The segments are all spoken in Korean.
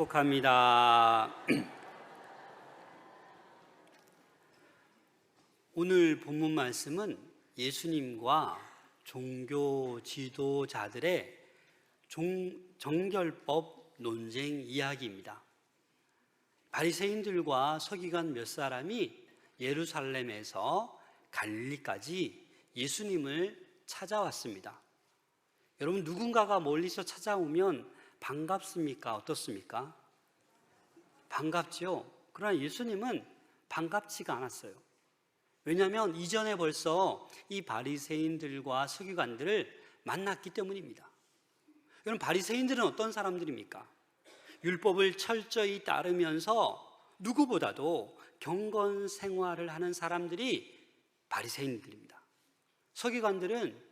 축복합니다. 오늘 본문 말씀은 예수님과 종교 지도자들의 정결법 논쟁 이야기입니다. 바리새인들과 서기관 몇 사람이 예루살렘에서 갈릴리까지 예수님을 찾아왔습니다. 여러분, 누군가가 멀리서 찾아오면 반갑습니까? 어떻습니까? 반갑죠. 그러나 예수님은 반갑지가 않았어요. 왜냐하면 이전에 벌써 이 바리새인들과 서기관들을 만났기 때문입니다. 여러분, 바리새인들은 어떤 사람들입니까? 율법을 철저히 따르면서 누구보다도 경건 생활을 하는 사람들이 바리새인들입니다. 서기관들은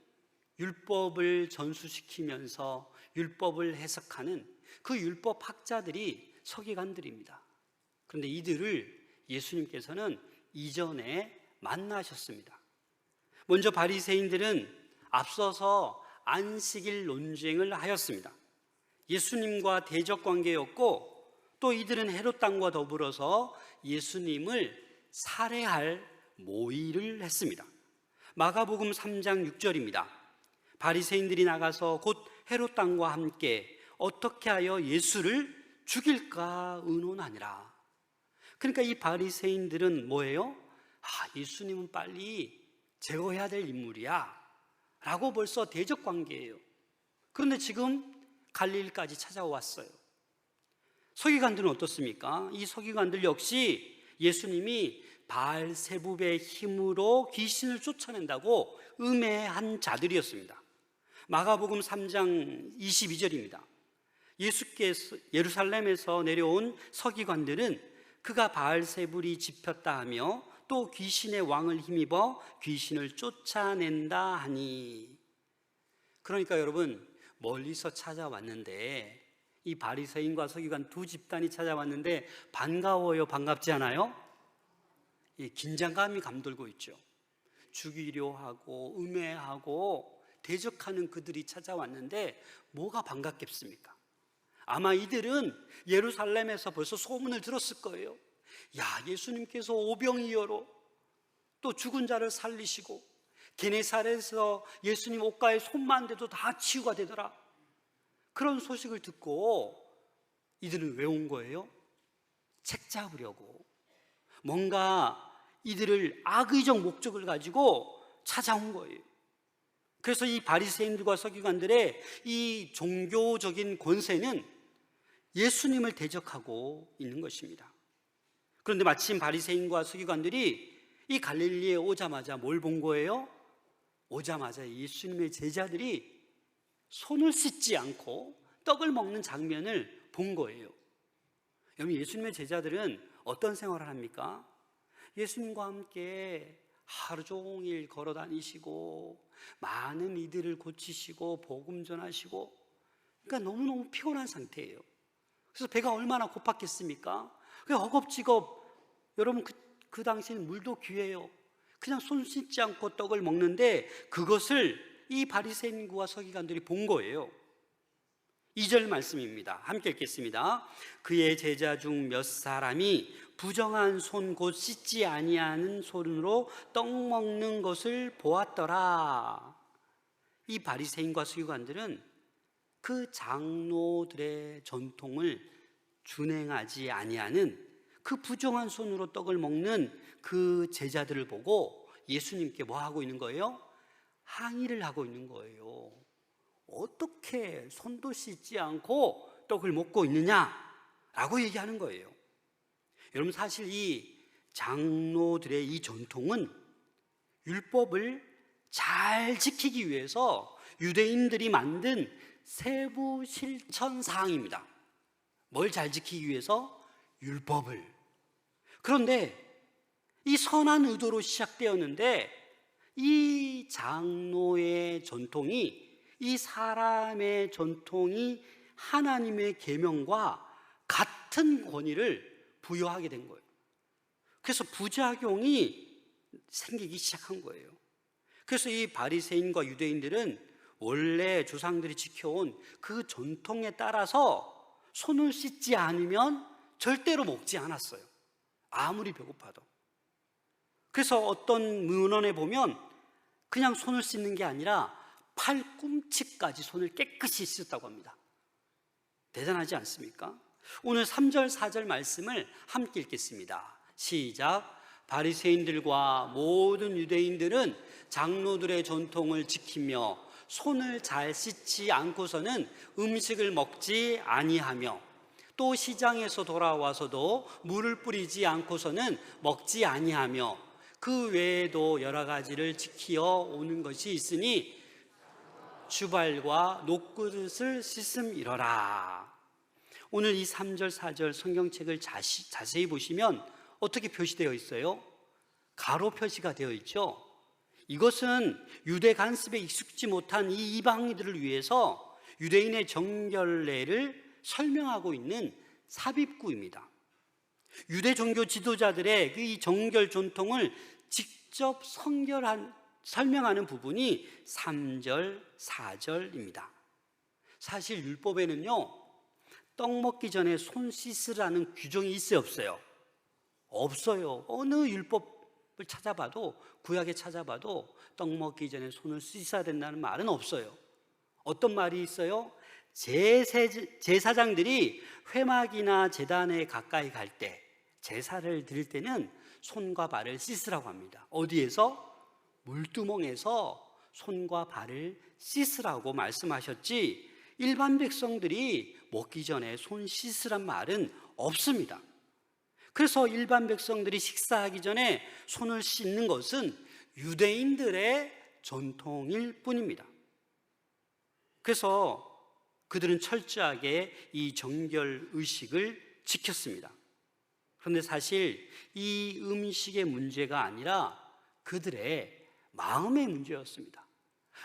율법을 전수시키면서 율법을 해석하는 그 율법 학자들이 서기관들입니다. 그런데 이들을 예수님께서는 이전에 만나셨습니다. 먼저 바리새인들은 앞서서 안식일 논쟁을 하였습니다. 예수님과 대적 관계였고, 또 이들은 헤롯 당과 더불어서 예수님을 살해할 모의를 했습니다. 마가복음 3장 6절입니다. 바리새인들이 나가서 곧 헤롯 당과 함께 어떻게 하여 예수를 죽일까 의논하니라. 그러니까 이 바리새인들은 뭐예요? 예수님은 빨리 제거해야 될 인물이야 라고 벌써 대적 관계예요. 그런데 지금 갈릴리까지 찾아왔어요. 서기관들은 어떻습니까? 이 서기관들 역시 예수님이 바알세붑의 힘으로 귀신을 쫓아낸다고 음해한 자들이었습니다. 마가복음 3장 22절입니다. 예수께서 예루살렘에서 내려온 서기관들은 그가 바알세불이 집혔다 하며 또 귀신의 왕을 힘입어 귀신을 쫓아낸다 하니. 그러니까 여러분, 멀리서 찾아왔는데, 이 바리새인과 서기관 두 집단이 찾아왔는데 반가워요? 반갑지 않아요? 긴장감이 감돌고 있죠. 죽이려 하고 음해하고 대적하는 그들이 찾아왔는데 뭐가 반갑겠습니까? 아마 이들은 예루살렘에서 벌써 소문을 들었을 거예요. 야, 예수님께서 오병이어로 또 죽은 자를 살리시고 게네사렛에서 예수님 옷가에 손만 대도 다 치유가 되더라. 그런 소식을 듣고 이들은 왜 온 거예요? 책 잡으려고, 뭔가 이들을 악의적 목적을 가지고 찾아온 거예요. 그래서 이 바리새인들과 서기관들의 이 종교적인 권세는 예수님을 대적하고 있는 것입니다. 그런데 마침 바리새인과 서기관들이 이 갈릴리에 오자마자 뭘 본 거예요? 오자마자 예수님의 제자들이 손을 씻지 않고 떡을 먹는 장면을 본 거예요. 여러분, 예수님의 제자들은 어떤 생활을 합니까? 예수님과 함께 하루 종일 걸어 다니시고 많은 이들을 고치시고 복음 전하시고, 그러니까 너무너무 피곤한 상태예요. 그래서 배가 얼마나 고팠겠습니까? 허겁지겁, 여러분 그 당시에는 물도 귀해요. 그냥 손 씻지 않고 떡을 먹는데 그것을 이 바리새인과 서기관들이 본 거예요. 2절 말씀입니다. 함께 읽겠습니다. 그의 제자 중 몇 사람이 부정한 손 곧 씻지 아니하는 손으로 떡 먹는 것을 보았더라. 이 바리새인과 서기관들은 그 장로들의 전통을 준행하지 아니하는 그 부정한 손으로 떡을 먹는 그 제자들을 보고 예수님께 뭐 하고 있는 거예요? 항의를 하고 있는 거예요. 어떻게 손도 씻지 않고 떡을 먹고 있느냐라고 얘기하는 거예요. 여러분, 사실 이 장로들의 이 전통은 율법을 잘 지키기 위해서 유대인들이 만든 세부 실천 사항입니다. 뭘 잘 지키기 위해서? 율법을. 그런데 이 선한 의도로 시작되었는데 이 장로의 전통이, 이 사람의 전통이 하나님의 계명과 같은 권위를 부여하게 된 거예요. 그래서 부작용이 생기기 시작한 거예요. 그래서 이 바리새인과 유대인들은 원래 조상들이 지켜온 그 전통에 따라서 손을 씻지 않으면 절대로 먹지 않았어요. 아무리 배고파도. 그래서 어떤 문헌에 보면 그냥 손을 씻는 게 아니라 팔꿈치까지 손을 깨끗이 씻었다고 합니다. 대단하지 않습니까? 오늘 3절 4절 말씀을 함께 읽겠습니다. 시작. 바리새인들과 모든 유대인들은 장로들의 전통을 지키며 손을 잘 씻지 않고서는 음식을 먹지 아니하며 또 시장에서 돌아와서도 물을 뿌리지 않고서는 먹지 아니하며 그 외에도 여러 가지를 지키어 오는 것이 있으니 주발과 녹그릇을 씻음이러라. 오늘 이 3절 4절 성경책을 자세히 보시면 어떻게 표시되어 있어요? 가로 표시가 되어 있죠. 이것은 유대 관습에 익숙지 못한 이 이방인들을 위해서 유대인의 정결례를 설명하고 있는 삽입구입니다. 유대 종교 지도자들의 이 정결 전통을 직접 설명하는 부분이 3절, 4절입니다. 사실 율법에는요, 떡 먹기 전에 손 씻으라는 규정이 있어요, 없어요? 없어요. 어느 율법을 찾아봐도, 구약에 찾아봐도 떡 먹기 전에 손을 씻어야 된다는 말은 없어요. 어떤 말이 있어요? 제사장들이 회막이나 제단에 가까이 갈 때, 제사를 드릴 때는 손과 발을 씻으라고 합니다. 어디에서? 물두멍에서 손과 발을 씻으라고 말씀하셨지, 일반 백성들이 먹기 전에 손 씻으란 말은 없습니다. 그래서 일반 백성들이 식사하기 전에 손을 씻는 것은 유대인들의 전통일 뿐입니다. 그래서 그들은 철저하게 이 정결 의식을 지켰습니다. 그런데 사실 이 음식의 문제가 아니라 그들의 마음의 문제였습니다.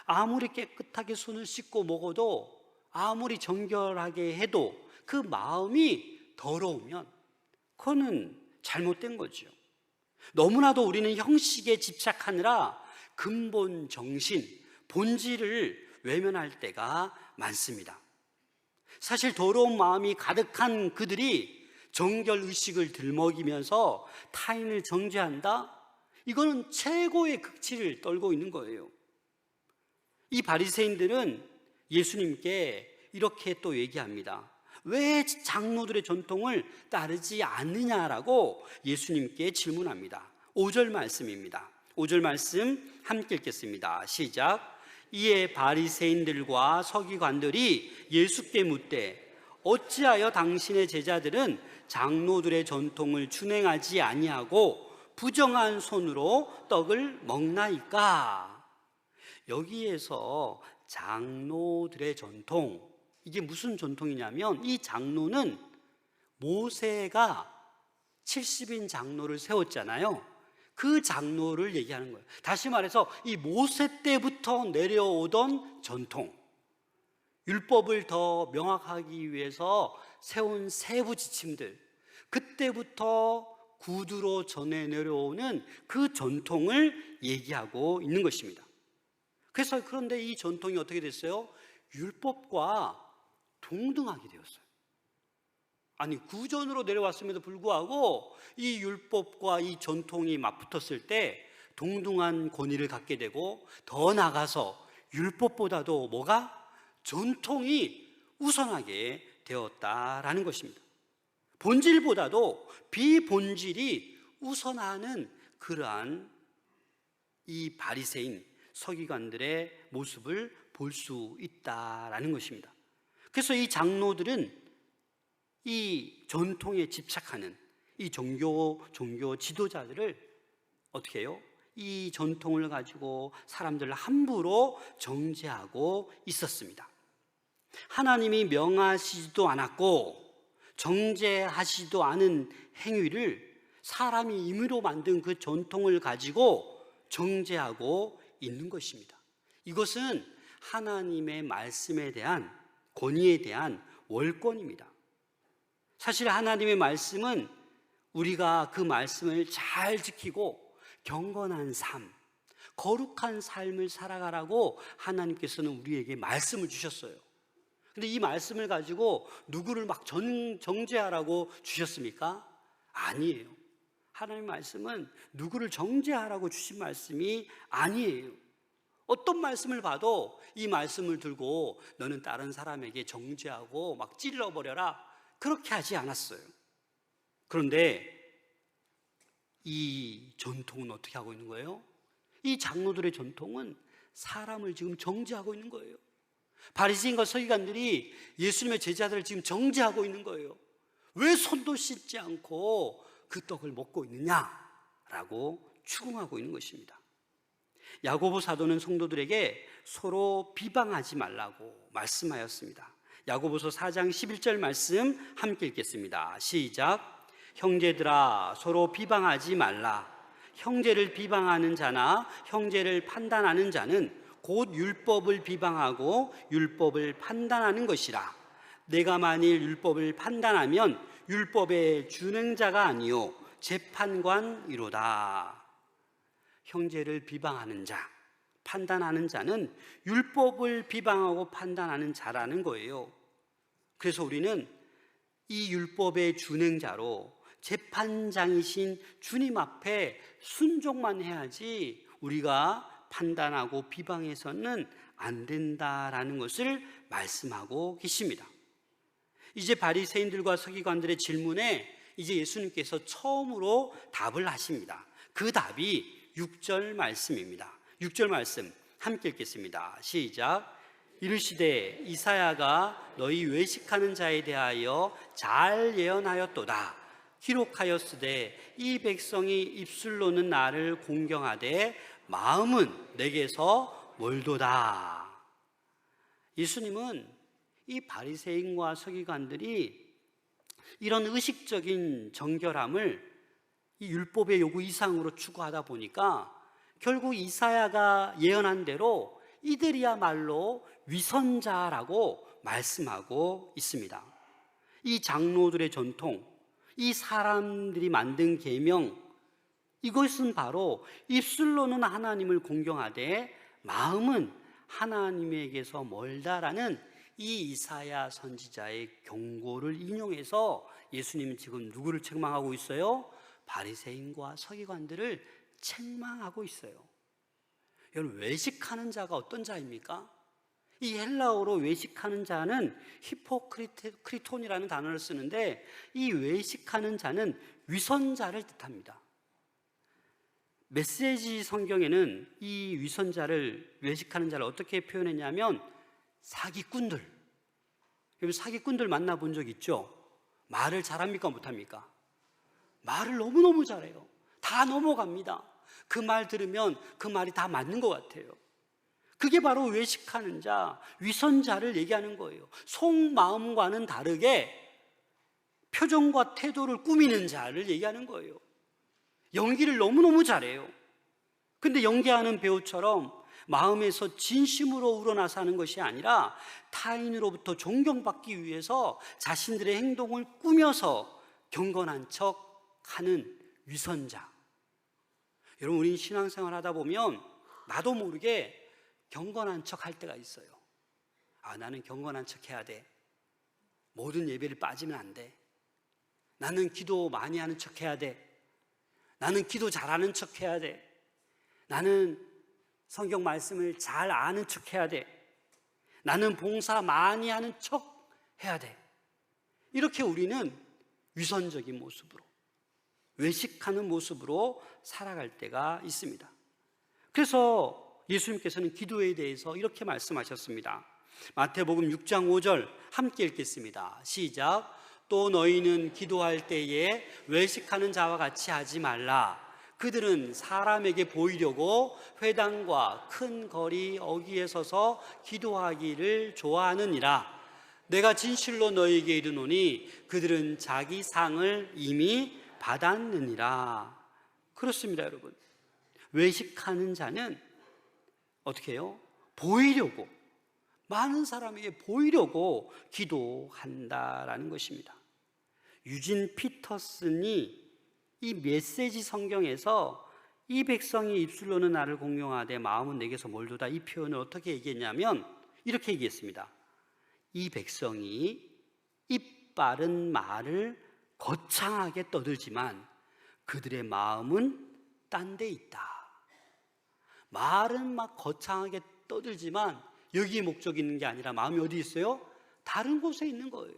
아무리 깨끗하게 손을 씻고 먹어도, 아무리 정결하게 해도 그 마음이 더러우면 그거는 잘못된 거죠. 너무나도 우리는 형식에 집착하느라 근본 정신, 본질을 외면할 때가 많습니다. 사실 더러운 마음이 가득한 그들이 정결 의식을 들먹이면서 타인을 정죄한다? 이거는 최고의 극치를 떨고 있는 거예요. 이 바리새인들은 예수님께 이렇게 또 얘기합니다. 왜 장로들의 전통을 따르지 않느냐라고 예수님께 질문합니다. 5절 말씀입니다. 5절 말씀 함께 읽겠습니다. 시작. 이에 바리새인들과 서기관들이 예수께 묻되 어찌하여 당신의 제자들은 장로들의 전통을 준행하지 아니하고 부정한 손으로 떡을 먹나이까? 여기에서 장로들의 전통, 이게 무슨 전통이냐면, 이 장로는 모세가 70인 장로를 세웠잖아요. 그 장로를 얘기하는 거예요. 다시 말해서 이 모세 때부터 내려오던 전통, 율법을 더 명확하기 위해서 세운 세부 지침들, 그때부터 구두로 전해 내려오는 그 전통을 얘기하고 있는 것입니다. 그래서 그런데 이 전통이 어떻게 됐어요? 율법과 동등하게 되었어요. 아니, 구전으로 내려왔음에도 불구하고 이 율법과 이 전통이 맞붙었을 때 동등한 권위를 갖게 되고, 더 나아가서 율법보다도 뭐가? 전통이 우선하게 되었다라는 것입니다. 본질보다도 비본질이 우선하는 그러한 이 바리새인 서기관들의 모습을 볼 수 있다라는 것입니다. 그래서 이 장로들은 이 전통에 집착하는 이 종교 지도자들을 어떻게 해요? 이 전통을 가지고 사람들을 함부로 정죄하고 있었습니다. 하나님이 명하시지도 않았고 정죄하시지도 않은 행위를 사람이 임의로 만든 그 전통을 가지고 정죄하고 있는 것입니다. 이것은 하나님의 말씀에 대한 권위에 대한 월권입니다. 사실 하나님의 말씀은 우리가 그 말씀을 잘 지키고 경건한 삶, 거룩한 삶을 살아가라고 하나님께서는 우리에게 말씀을 주셨어요. 근데 이 말씀을 가지고 누구를 막 정죄하라고 주셨습니까? 아니에요. 하나님의 말씀은 누구를 정죄하라고 주신 말씀이 아니에요. 어떤 말씀을 봐도 이 말씀을 들고 너는 다른 사람에게 정죄하고 막 찔러버려라, 그렇게 하지 않았어요. 그런데 이 전통은 어떻게 하고 있는 거예요? 이 장로들의 전통은 사람을 지금 정죄하고 있는 거예요. 바리새인과 서기관들이 예수님의 제자들을 지금 정죄하고 있는 거예요. 왜 손도 씻지 않고 그 떡을 먹고 있느냐라고 추궁하고 있는 것입니다. 야고보 사도는 성도들에게 서로 비방하지 말라고 말씀하였습니다. 야고보서 4장 11절 말씀 함께 읽겠습니다. 시작. 형제들아, 서로 비방하지 말라. 형제를 비방하는 자나 형제를 판단하는 자는 곧 율법을 비방하고 율법을 판단하는 것이라. 내가 만일 율법을 판단하면 율법의 준행자가 아니요 재판관이로다. 형제를 비방하는 자, 판단하는 자는 율법을 비방하고 판단하는 자라는 거예요. 그래서 우리는 이 율법의 준행자로 재판장이신 주님 앞에 순종만 해야지 우리가 판단하고 비방해서는 안 된다라는 것을 말씀하고 계십니다. 이제 바리새인들과 서기관들의 질문에 이제 예수님께서 처음으로 답을 하십니다. 그 답이 6절 말씀입니다. 6절 말씀 함께 읽겠습니다. 시작. 이르시되 이사야가 너희 외식하는 자에 대하여 잘 예언하였도다. 기록하였으되 이 백성이 입술로는 나를 공경하되 마음은 내게서 멀도다. 예수님은 이 바리새인과 서기관들이 이런 의식적인 정결함을 이 율법의 요구 이상으로 추구하다 보니까 결국 이사야가 예언한 대로 이들이야말로 위선자라고 말씀하고 있습니다. 이 장로들의 전통, 이 사람들이 만든 계명, 이것은 바로 입술로는 하나님을 공경하되 마음은 하나님에게서 멀다라는 이 이사야 선지자의 경고를 인용해서 예수님은 지금 누구를 책망하고 있어요? 바리새인과 서기관들을 책망하고 있어요. 여러분, 외식하는 자가 어떤 자입니까? 이 헬라어로 외식하는 자는 히포크리톤이라는 단어를 쓰는데 이 외식하는 자는 위선자를 뜻합니다. 메시지 성경에는 이 위선자를, 외식하는 자를 어떻게 표현했냐면 사기꾼들. 여러분, 사기꾼들 만나본 적 있죠? 말을 잘합니까 못합니까? 말을 너무너무 잘해요. 다 넘어갑니다. 그 말 들으면 그 말이 다 맞는 것 같아요. 그게 바로 외식하는 자, 위선자를 얘기하는 거예요. 속마음과는 다르게 표정과 태도를 꾸미는 자를 얘기하는 거예요. 연기를 너무너무 잘해요. 근데 연기하는 배우처럼 마음에서 진심으로 우러나서 하는 것이 아니라 타인으로부터 존경받기 위해서 자신들의 행동을 꾸며서 경건한 척 하는 위선자. 여러분, 우리 신앙생활 하다 보면 나도 모르게 경건한 척 할 때가 있어요. 나는 경건한 척 해야 돼. 모든 예배를 빠지면 안 돼. 나는 기도 많이 하는 척 해야 돼. 나는 기도 잘하는 척 해야 돼. 나는 성경 말씀을 잘 아는 척 해야 돼. 나는 봉사 많이 하는 척 해야 돼. 이렇게 우리는 위선적인 모습으로, 외식하는 모습으로 살아갈 때가 있습니다. 그래서 예수님께서는 기도에 대해서 이렇게 말씀하셨습니다. 마태복음 6장 5절 함께 읽겠습니다. 시작. 또 너희는 기도할 때에 외식하는 자와 같이 하지 말라. 그들은 사람에게 보이려고 회당과 큰 거리 어귀에 서서 기도하기를 좋아하느니라. 내가 진실로 너희에게 이르노니 그들은 자기 상을 이미 받았느니라. 그렇습니다, 여러분. 외식하는 자는 어떻게 해요? 보이려고, 많은 사람에게 보이려고 기도한다라는 것입니다. 유진 피터슨이 이 메시지 성경에서 이 백성이 입술로는 나를 공경하되 마음은 내게서 멀도다, 이 표현을 어떻게 얘기했냐면 이렇게 얘기했습니다. 이 백성이 입 바른 말을 거창하게 떠들지만 그들의 마음은 딴 데 있다. 말은 막 거창하게 떠들지만 여기에 목적이 있는 게 아니라 마음이 어디 있어요? 다른 곳에 있는 거예요.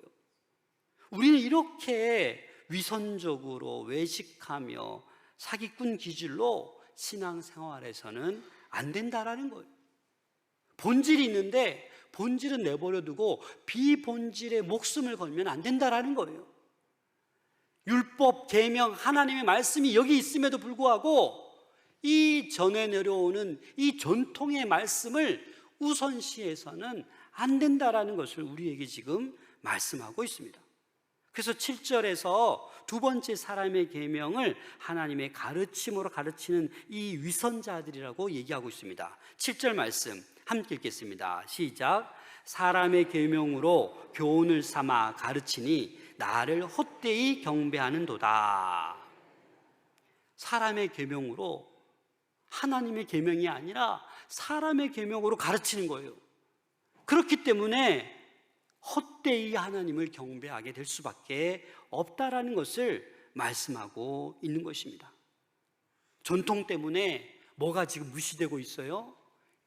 우리는 이렇게 위선적으로 외식하며 사기꾼 기질로 신앙생활에서는 안 된다라는 거예요. 본질이 있는데 본질은 내버려 두고 비본질에 목숨을 걸면 안 된다라는 거예요. 율법, 계명, 하나님의 말씀이 여기 있음에도 불구하고 이 전에 내려오는 이 전통의 말씀을 우선시해서는 안 된다라는 것을 우리에게 지금 말씀하고 있습니다. 그래서 7절에서 두 번째 사람의 계명을 하나님의 가르침으로 가르치는 이 위선자들이라고 얘기하고 있습니다. 7절 말씀 함께 읽겠습니다. 시작. 사람의 계명으로 교훈을 삼아 가르치니 나를 헛되이 경배하는도다. 사람의 계명으로, 하나님의 계명이 아니라 사람의 계명으로 가르치는 거예요. 그렇기 때문에 헛되이 하나님을 경배하게 될 수밖에 없다라는 것을 말씀하고 있는 것입니다. 전통 때문에 뭐가 지금 무시되고 있어요?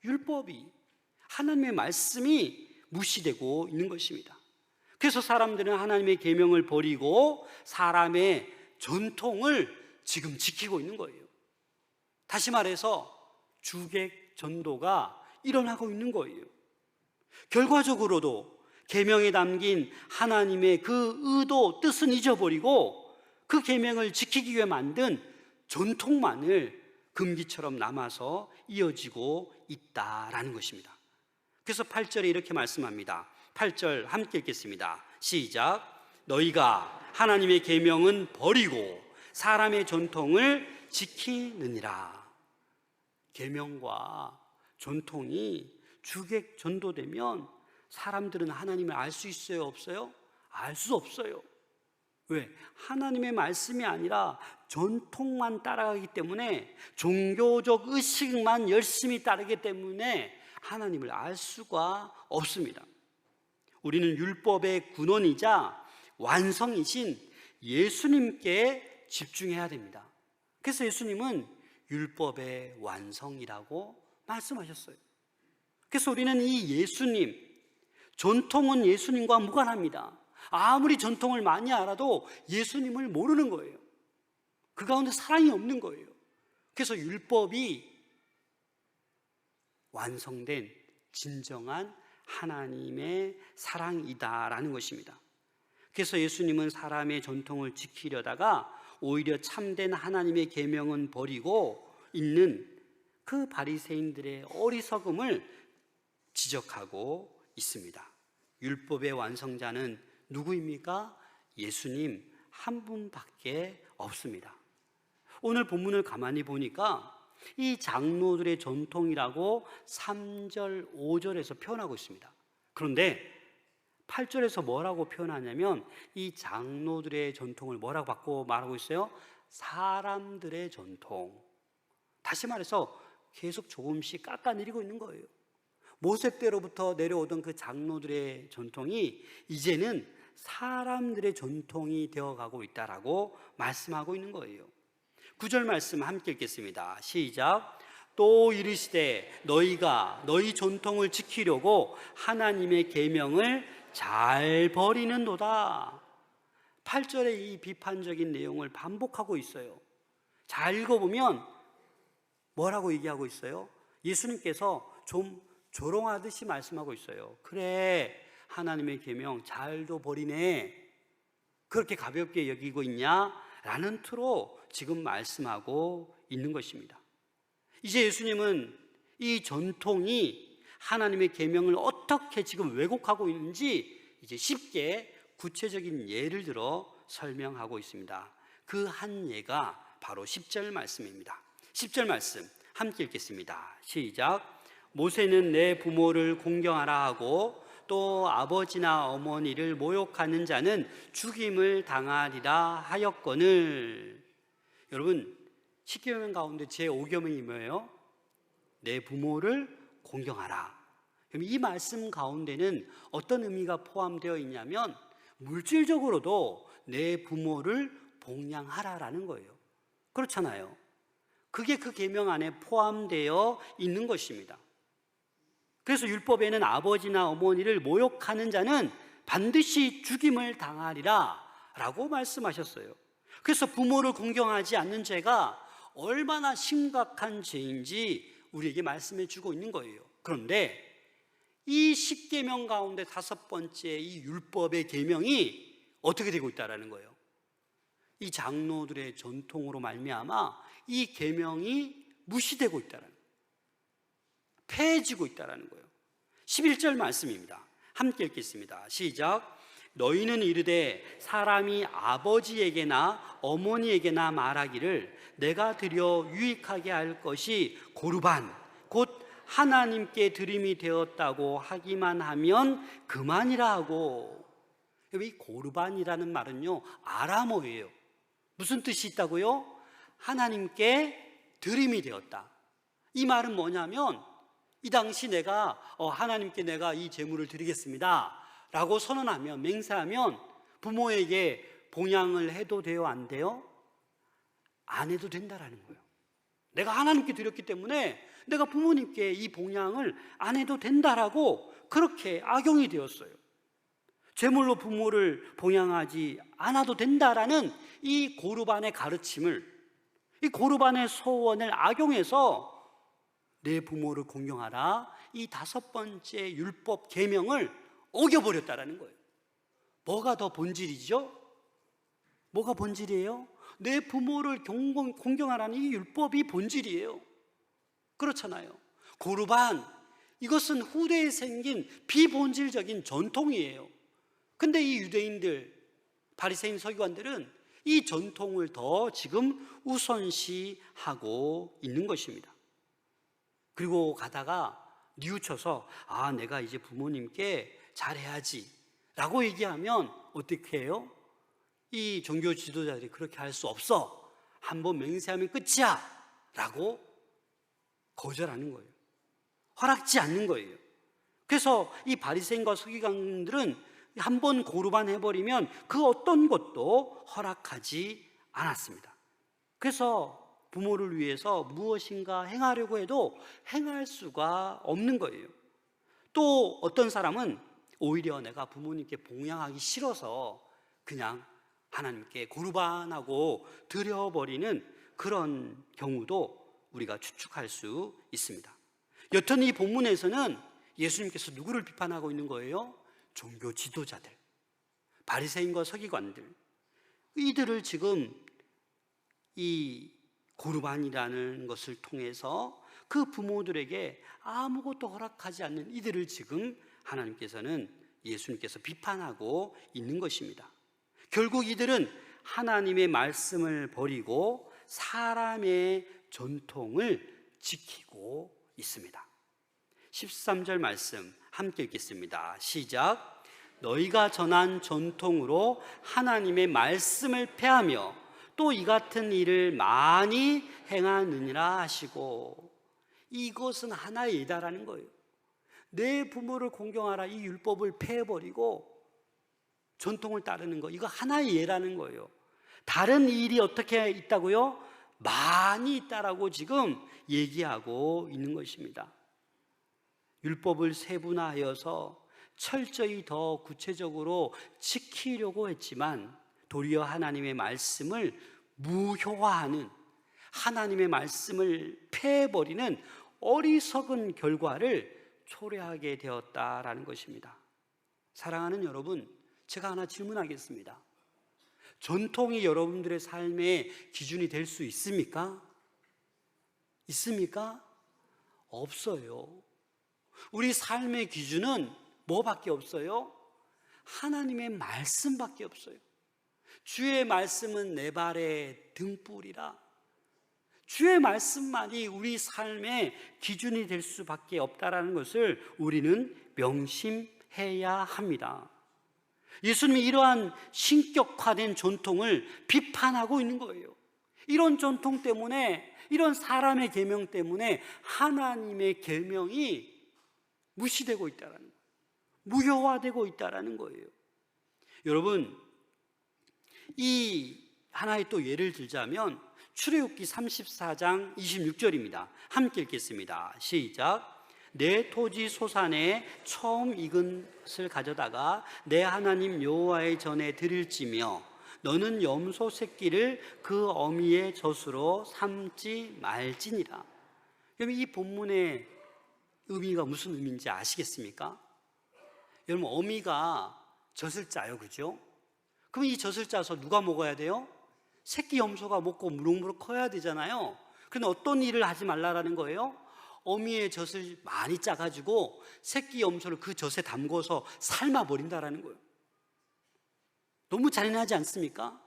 율법이, 하나님의 말씀이 무시되고 있는 것입니다. 그래서 사람들은 하나님의 계명을 버리고 사람의 전통을 지금 지키고 있는 거예요. 다시 말해서 주객 전도가 일어나고 있는 거예요. 결과적으로도 계명에 담긴 하나님의 그 의도, 뜻은 잊어버리고 그 계명을 지키기 위해 만든 전통만을 금기처럼 남아서 이어지고 있다라는 것입니다. 그래서 8절에 이렇게 말씀합니다. 8절 함께 읽겠습니다. 시작. 너희가 하나님의 계명은 버리고 사람의 전통을 지키느니라. 계명과 전통이 주객 전도되면 사람들은 하나님을 알 수 있어요, 없어요? 알 수 없어요. 왜? 하나님의 말씀이 아니라 전통만 따라가기 때문에, 종교적 의식만 열심히 따르기 때문에 하나님을 알 수가 없습니다. 우리는 율법의 근원이자 완성이신 예수님께 집중해야 됩니다. 그래서 예수님은 율법의 완성이라고 말씀하셨어요. 그래서 우리는 이 예수님, 전통은 예수님과 무관합니다. 아무리 전통을 많이 알아도 예수님을 모르는 거예요. 그 가운데 사랑이 없는 거예요. 그래서 율법이 완성된 진정한 하나님의 사랑이다라는 것입니다. 그래서 예수님은 사람의 전통을 지키려다가 오히려 참된 하나님의 계명은 버리고 있는 그 바리새인들의 어리석음을 지적하고 있습니다. 율법의 완성자는 누구입니까? 예수님 한 분밖에 없습니다. 오늘 본문을 가만히 보니까 이 장로들의 전통이라고 3절, 5절에서 표현하고 있습니다. 그런데 8절에서 뭐라고 표현하냐면 이 장로들의 전통을 뭐라고 바꿔 말하고 있어요? 사람들의 전통. 다시 말해서 계속 조금씩 깎아내리고 있는 거예요. 모세 때로부터 내려오던 그 장로들의 전통이 이제는 사람들의 전통이 되어가고 있다라고 말씀하고 있는 거예요. 9절 말씀 함께 읽겠습니다. 시작. 또 이르시되 너희가 너희 전통을 지키려고 하나님의 계명을 잘 버리는도다. 8절의 이 비판적인 내용을 반복하고 있어요. 잘 읽어보면 뭐라고 얘기하고 있어요? 예수님께서 좀 조롱하듯이 말씀하고 있어요. 그래, 하나님의 계명 잘도 버리네. 그렇게 가볍게 여기고 있냐? 라는 투로 지금 말씀하고 있는 것입니다. 이제 예수님은 이 전통이 하나님의 계명을 어떻게 지금 왜곡하고 있는지 이제 쉽게 구체적인 예를 들어 설명하고 있습니다. 그 한 예가 바로 10절 말씀입니다. 10절 말씀 함께 읽겠습니다. 시작. 모세는 내 부모를 공경하라 하고 또 아버지나 어머니를 모욕하는 자는 죽임을 당하리라 하였거늘. 여러분, 10계명 가운데 제5계명이 뭐예요? 내 부모를 공경하라. 그럼 이 말씀 가운데는 어떤 의미가 포함되어 있냐면 물질적으로도 내 부모를 봉양하라라는 거예요. 그렇잖아요. 그게 그 계명 안에 포함되어 있는 것입니다. 그래서 율법에는 아버지나 어머니를 모욕하는 자는 반드시 죽임을 당하리라 라고 말씀하셨어요. 그래서 부모를 공경하지 않는 죄가 얼마나 심각한 죄인지 우리에게 말씀해 주고 있는 거예요. 그런데 이 10계명 가운데 5번째 이 율법의 계명이 어떻게 되고 있다라는 거예요. 이 장로들의 전통으로 말미암아 이 계명이 무시되고 있다라는 거예요. 폐해지고 있다라는 거예요. 11절 말씀입니다. 함께 읽겠습니다. 시작. 너희는 이르되 사람이 아버지에게나 어머니에게나 말하기를 내가 드려 유익하게 할 것이 고르반 곧 하나님께 드림이 되었다고 하기만 하면 그만이라 하고. 이 고르반이라는 말은요 아람어예요. 무슨 뜻이 있다고요? 하나님께 드림이 되었다. 이 말은 뭐냐면 이 당시 내가 하나님께 내가 이 제물을 드리겠습니다 라고 선언하면, 맹세하면 부모에게 봉양을 해도 돼요, 안 돼요? 안 해도 된다라는 거예요. 내가 하나님께 드렸기 때문에 내가 부모님께 이 봉양을 안 해도 된다라고 그렇게 악용이 되었어요. 제물로 부모를 봉양하지 않아도 된다라는 이 고르반의 가르침을, 이 고르반의 소원을 악용해서 내 부모를 공경하라, 이 5번째 율법 계명을 어겨버렸다라는 거예요. 뭐가 더 본질이죠? 뭐가 본질이에요? 내 부모를 공경하라는 이 율법이 본질이에요. 그렇잖아요. 고르반, 이것은 후대에 생긴 비본질적인 전통이에요. 근데 이 유대인들, 바리새인 서기관들은 이 전통을 더 지금 우선시하고 있는 것입니다. 그리고 가다가 뉘우쳐서 내가 이제 부모님께 잘해야지 라고 얘기하면 어떻게 해요? 이 종교 지도자들이 그렇게 할 수 없어, 한번 맹세하면 끝이야 라고 거절하는 거예요. 허락지 않는 거예요. 그래서 이 바리새인과 서기관들은 한번 고르반 해버리면 그 어떤 것도 허락하지 않았습니다. 그래서 부모를 위해서 무엇인가 행하려고 해도 행할 수가 없는 거예요. 또 어떤 사람은 오히려 내가 부모님께 봉양하기 싫어서 그냥 하나님께 고르반하고 드려버리는 그런 경우도 우리가 추측할 수 있습니다. 여튼 이 본문에서는 예수님께서 누구를 비판하고 있는 거예요? 종교 지도자들, 바리새인과 서기관들, 이들을 지금 이 고르반이라는 것을 통해서 그 부모들에게 아무것도 허락하지 않는 이들을 지금 하나님께서는, 예수님께서 비판하고 있는 것입니다. 결국 이들은 하나님의 말씀을 버리고 사람의 전통을 지키고 있습니다. 13절 말씀 함께 읽겠습니다. 시작. 너희가 전한 전통으로 하나님의 말씀을 폐하며 또 이 같은 일을 많이 행하느니라 하시고. 이것은 하나의 예다라는 거예요. 내 부모를 공경하라, 이 율법을 폐해버리고 전통을 따르는 거, 이거 하나의 예라는 거예요. 다른 일이 어떻게 있다고요? 많이 있다라고 지금 얘기하고 있는 것입니다. 율법을 세분화하여서 철저히 더 구체적으로 지키려고 했지만 도리어 하나님의 말씀을 무효화하는, 하나님의 말씀을 폐해버리는 어리석은 결과를 초래하게 되었다라는 것입니다. 사랑하는 여러분, 제가 하나 질문하겠습니다. 전통이 여러분들의 삶의 기준이 될 수 있습니까? 있습니까? 없어요. 우리 삶의 기준은 뭐밖에 없어요? 하나님의 말씀밖에 없어요. 주의 말씀은 내 발의 등불이라. 주의 말씀만이 우리 삶의 기준이 될 수밖에 없다라는 것을 우리는 명심해야 합니다. 예수님이 이러한 신격화된 전통을 비판하고 있는 거예요. 이런 전통 때문에, 이런 사람의 계명 때문에 하나님의 계명이 무시되고 있다라는 거예요. 무효화되고 있다라는 거예요. 여러분, 이 하나의 또 예를 들자면 출애굽기 34장 26절입니다. 함께 읽겠습니다. 시작. 내 토지 소산에 처음 익은 것을 가져다가 내 하나님 여호와의 전에 드릴지며 너는 염소 새끼를 그 어미의 젖으로 삼지 말지니라. 여러분, 이 본문의 의미가 무슨 의미인지 아시겠습니까? 여러분, 어미가 젖을 짜요, 그죠? 그럼 이 젖을 짜서 누가 먹어야 돼요? 새끼 염소가 먹고 무럭무럭 커야 되잖아요. 그런데 어떤 일을 하지 말라라는 거예요? 어미의 젖을 많이 짜가지고 새끼 염소를 그 젖에 담궈서 삶아버린다라는 거예요. 너무 잔인하지 않습니까?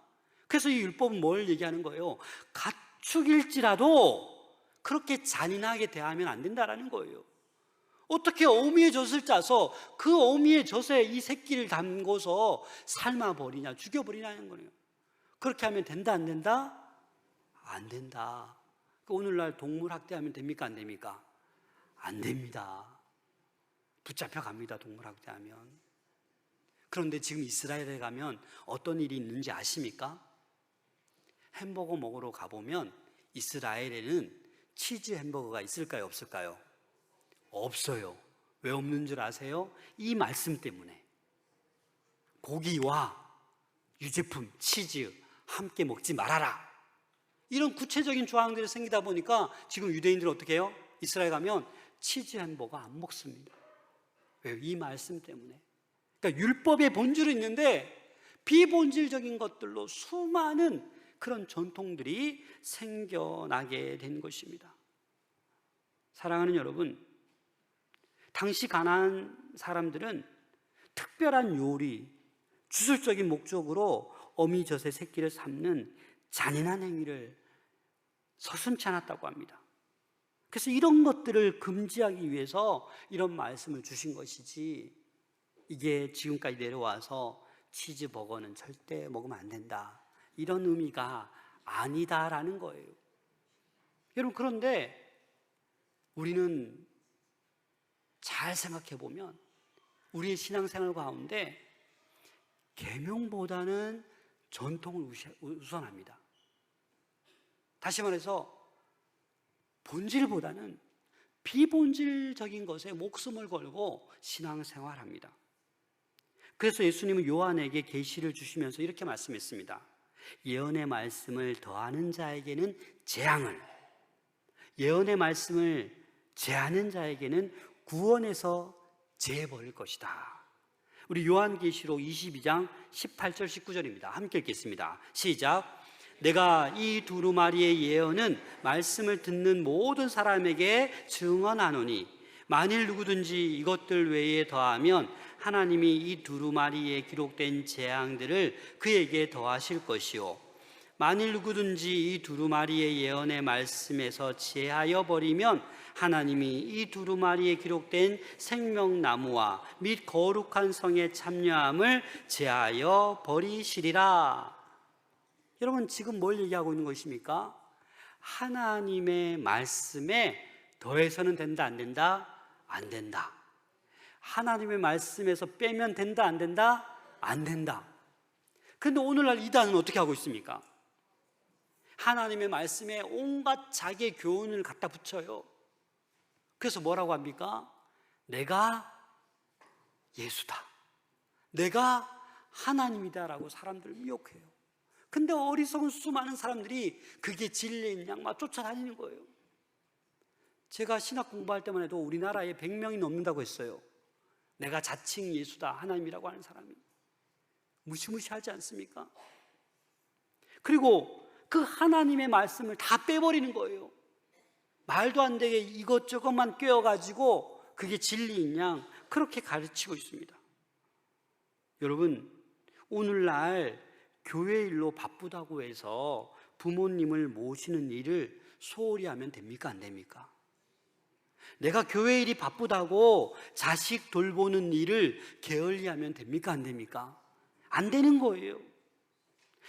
그래서 이 율법은 뭘 얘기하는 거예요? 가축일지라도 그렇게 잔인하게 대하면 안 된다라는 거예요. 어떻게 어미의 젖을 짜서 그 어미의 젖에 이 새끼를 담궈서 삶아버리냐, 죽여버리냐는 거예요. 그렇게 하면 된다, 안 된다? 안 된다. 오늘날 동물 학대하면 됩니까, 안 됩니까? 안 됩니다. 붙잡혀 갑니다, 동물 학대하면. 그런데 지금 이스라엘에 가면 어떤 일이 있는지 아십니까? 햄버거 먹으러 가보면 이스라엘에는 치즈 햄버거가 있을까요, 없을까요? 없어요. 왜 없는 줄 아세요? 이 말씀 때문에. 고기와 유제품, 치즈 함께 먹지 말아라. 이런 구체적인 조항들이 생기다 보니까 지금 유대인들은 어떻게 해요? 이스라엘 가면 치즈 햄버거 안 먹습니다. 왜요? 이 말씀 때문에. 그러니까 율법의 본질은 있는데 비본질적인 것들로 수많은 그런 전통들이 생겨나게 된 것입니다. 사랑하는 여러분, 당시 가나안 사람들은 특별한 요리, 주술적인 목적으로 어미젖의 새끼를 삶는 잔인한 행위를 서슴지 않았다고 합니다. 그래서 이런 것들을 금지하기 위해서 이런 말씀을 주신 것이지, 이게 지금까지 내려와서 치즈버거는 절대 먹으면 안 된다, 이런 의미가 아니다라는 거예요. 여러분, 그런데 우리는 잘 생각해 보면 우리의 신앙생활 가운데 계명보다는 전통을 우선합니다. 다시 말해서 본질보다는 비본질적인 것에 목숨을 걸고 신앙생활합니다. 그래서 예수님은 요한에게 계시를 주시면서 이렇게 말씀했습니다. 예언의 말씀을 더하는 자에게는 재앙을, 예언의 말씀을 제하는 자에게는 구원에서 제해버릴 것이다. 우리 요한계시록 22장 18절 19절입니다. 함께 읽겠습니다. 시작. 내가 이 두루마리의 예언은 말씀을 듣는 모든 사람에게 증언하노니 만일 누구든지 이것들 외에 더하면 하나님이 이 두루마리에 기록된 재앙들을 그에게 더하실 것이요 만일 누구든지 이 두루마리의 예언의 말씀에서 제하여 버리면 하나님이 이 두루마리에 기록된 생명나무와 및 거룩한 성의 참여함을 제하여 버리시리라. 여러분, 지금 뭘 얘기하고 있는 것입니까? 하나님의 말씀에 더해서는 된다, 안 된다? 안 된다. 하나님의 말씀에서 빼면 된다, 안 된다? 안 된다. 그런데 오늘날 이단은 어떻게 하고 있습니까? 하나님의 말씀에 온갖 자기의 교훈을 갖다 붙여요. 그래서 뭐라고 합니까? 내가 예수다, 내가 하나님이다라고 사람들을 미혹해요. 근데 어리석은 수많은 사람들이 그게 진리인 양 막 쫓아다니는 거예요. 제가 신학 공부할 때만 해도 우리나라에 100명이 넘는다고 했어요. 내가 자칭 예수다, 하나님이라고 하는 사람이. 무시무시하지 않습니까? 그리고 그 하나님의 말씀을 다 빼버리는 거예요. 말도 안 되게 이것저것만 꿰어가지고 그게 진리인 양 그렇게 가르치고 있습니다. 여러분, 오늘날 교회 일로 바쁘다고 해서 부모님을 모시는 일을 소홀히 하면 됩니까, 안 됩니까? 내가 교회 일이 바쁘다고 자식 돌보는 일을 게을리 하면 됩니까, 안 됩니까? 안 되는 거예요.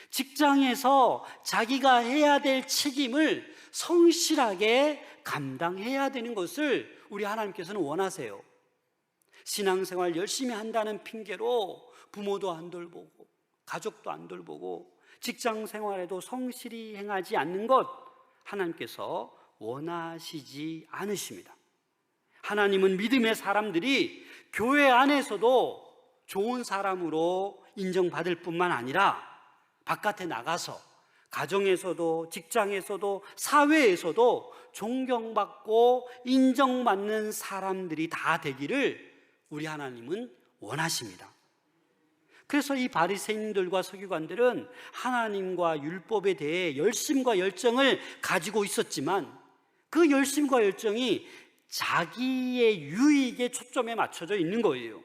직장에서 자기가 해야 될 책임을 성실하게 감당해야 되는 것을 우리 하나님께서는 원하세요. 신앙생활 열심히 한다는 핑계로 부모도 안 돌보고 가족도 안 돌보고 직장 생활에도 성실히 행하지 않는 것, 하나님께서 원하시지 않으십니다. 하나님은 믿음의 사람들이 교회 안에서도 좋은 사람으로 인정받을 뿐만 아니라 바깥에 나가서 가정에서도 직장에서도 사회에서도 존경받고 인정받는 사람들이 다 되기를 우리 하나님은 원하십니다. 그래서 이 바리새인들과 서기관들은 하나님과 율법에 대해 열심과 열정을 가지고 있었지만 그 열심과 열정이 자기의 유익에 초점에 맞춰져 있는 거예요.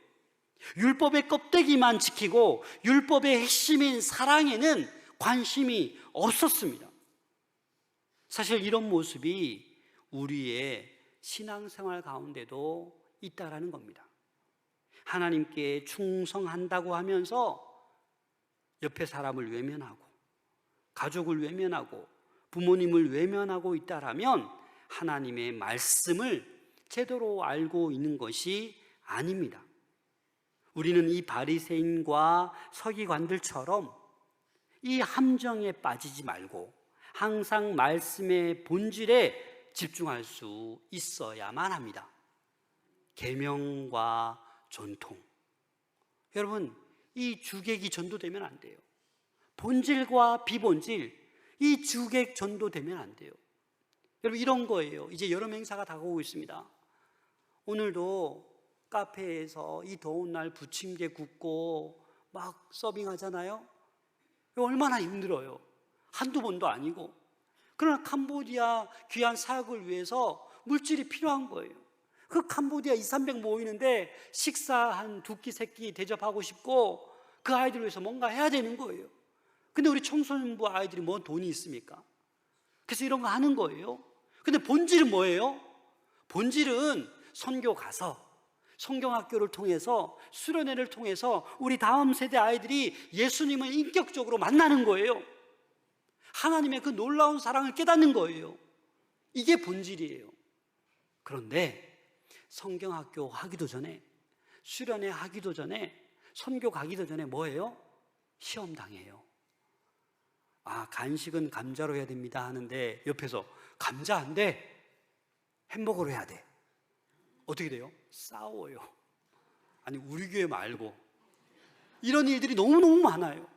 율법의 껍데기만 지키고 율법의 핵심인 사랑에는 관심이 없었습니다. 사실 이런 모습이 우리의 신앙생활 가운데도 있다라는 겁니다. 하나님께 충성한다고 하면서 옆에 사람을 외면하고 가족을 외면하고 부모님을 외면하고 있다라면 하나님의 말씀을 제대로 알고 있는 것이 아닙니다. 우리는 이 바리새인과 서기관들처럼 이 함정에 빠지지 말고 항상 말씀의 본질에 집중할 수 있어야만 합니다. 계명과 전통. 여러분, 이 주객이 전도되면 안 돼요. 본질과 비본질, 이 주객 전도되면 안 돼요. 여러분, 이런 거예요. 이제 여름 행사가 다가오고 있습니다. 오늘도 카페에서 이 더운 날 부침개 굽고 막 서빙하잖아요. 얼마나 힘들어요. 한두 번도 아니고. 그러나 캄보디아 귀한 사역을 위해서 물질이 필요한 거예요. 그 캄보디아 200~300 모이는데 식사 한 2끼, 3끼 대접하고 싶고 그 아이들 위해서 뭔가 해야 되는 거예요. 근데 우리 청소년부 아이들이 뭐 돈이 있습니까? 그래서 이런 거 하는 거예요. 근데 본질은 뭐예요? 본질은 선교 가서 성경학교를 통해서 수련회를 통해서 우리 다음 세대 아이들이 예수님을 인격적으로 만나는 거예요. 하나님의 그 놀라운 사랑을 깨닫는 거예요. 이게 본질이에요. 그런데 성경학교 하기도 전에, 수련회 하기도 전에, 선교 가기도 전에 뭐예요? 시험 당해요. 간식은 감자로 해야 됩니다 하는데 옆에서 감자 안 돼, 햄버거로 해야 돼. 어떻게 돼요? 싸워요. 아니, 우리 교회 말고 이런 일들이 너무너무 많아요.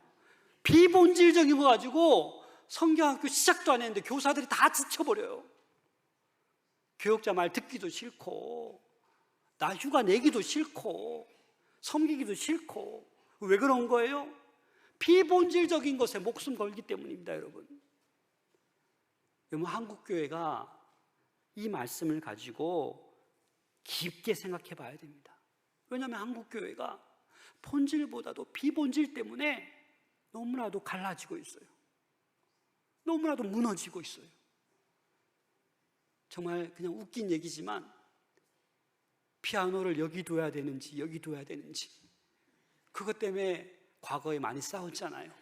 비본질적인 거 가지고 성경학교 시작도 안 했는데 교사들이 다 지쳐버려요. 교육자 말 듣기도 싫고 나 휴가 내기도 싫고 섬기기도 싫고. 왜 그런 거예요? 비본질적인 것에 목숨 걸기 때문입니다. 여러분, 한국교회가 이 말씀을 가지고 깊게 생각해 봐야 됩니다. 왜냐하면 한국교회가 본질보다도 비본질 때문에 너무나도 갈라지고 있어요. 너무나도 무너지고 있어요. 정말 그냥 웃긴 얘기지만 피아노를 여기 둬야 되는지 여기 둬야 되는지 그것 때문에 과거에 많이 싸웠잖아요.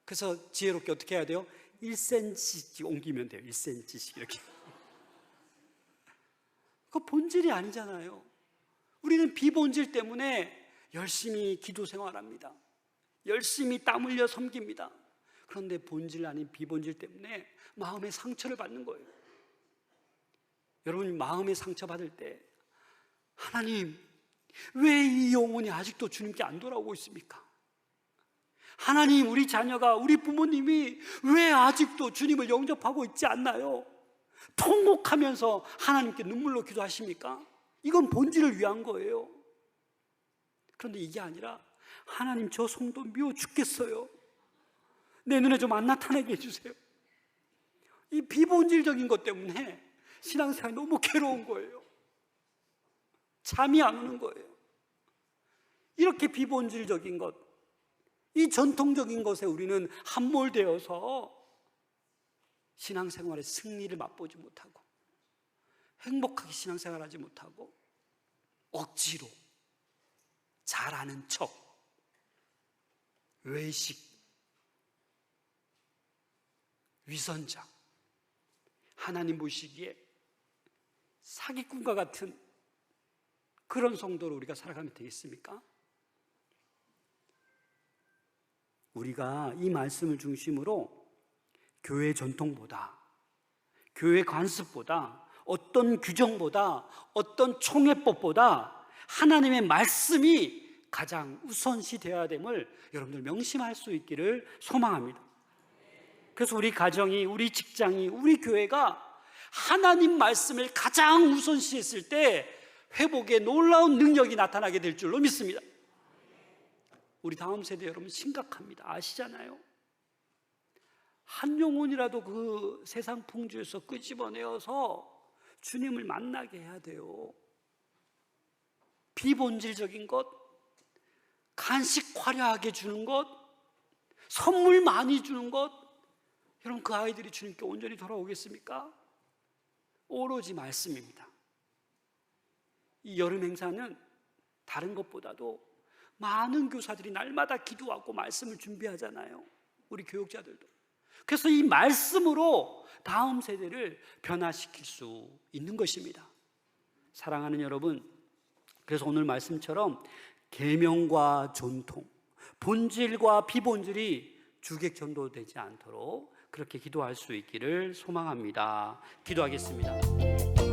그래서 지혜롭게 어떻게 해야 돼요? 1cm씩 옮기면 돼요. 1cm씩 이렇게. 그 본질이 아니잖아요. 우리는 비본질 때문에 열심히 기도 생활합니다. 열심히 땀 흘려 섬깁니다. 그런데 본질 아닌 비본질 때문에 마음의 상처를 받는 거예요. 여러분이 마음의 상처 받을 때 하나님, 왜 이 영혼이 아직도 주님께 안 돌아오고 있습니까? 하나님, 우리 자녀가, 우리 부모님이 왜 아직도 주님을 영접하고 있지 않나요? 통곡하면서 하나님께 눈물로 기도하십니까? 이건 본질을 위한 거예요. 그런데 이게 아니라 하나님, 저 성도 미워 죽겠어요. 내 눈에 좀 안 나타나게 해주세요. 이 비본질적인 것 때문에 신앙생활이 너무 괴로운 거예요. 잠이 안 오는 거예요. 이렇게 비본질적인 것, 이 전통적인 것에 우리는 함몰되어서 신앙생활의 승리를 맛보지 못하고 행복하게 신앙생활하지 못하고 억지로 잘하는 척, 외식, 위선자, 하나님 보시기에 사기꾼과 같은 그런 성도로 우리가 살아가면 되겠습니까? 우리가 이 말씀을 중심으로 교회 전통보다, 교회 관습보다, 어떤 규정보다, 어떤 총회법보다 하나님의 말씀이 가장 우선시 되어야 됨을 여러분들 명심할 수 있기를 소망합니다. 그래서 우리 가정이, 우리 직장이, 우리 교회가 하나님 말씀을 가장 우선시했을 때 회복의 놀라운 능력이 나타나게 될 줄로 믿습니다. 우리 다음 세대 여러분 심각합니다. 아시잖아요. 한 영혼이라도 그 세상 풍조에서 끄집어내어서 주님을 만나게 해야 돼요. 비본질적인 것, 간식 화려하게 주는 것, 선물 많이 주는 것, 여러분 그 아이들이 주님께 온전히 돌아오겠습니까? 오로지 말씀입니다. 이 여름 행사는 다른 것보다도 많은 교사들이 날마다 기도하고 말씀을 준비하잖아요. 우리 교육자들도. 그래서 이 말씀으로 다음 세대를 변화시킬 수 있는 것입니다. 사랑하는 여러분, 그래서 오늘 말씀처럼 계명과 전통, 본질과 비본질이 주객전도되지 않도록 그렇게 기도할 수 있기를 소망합니다. 기도하겠습니다.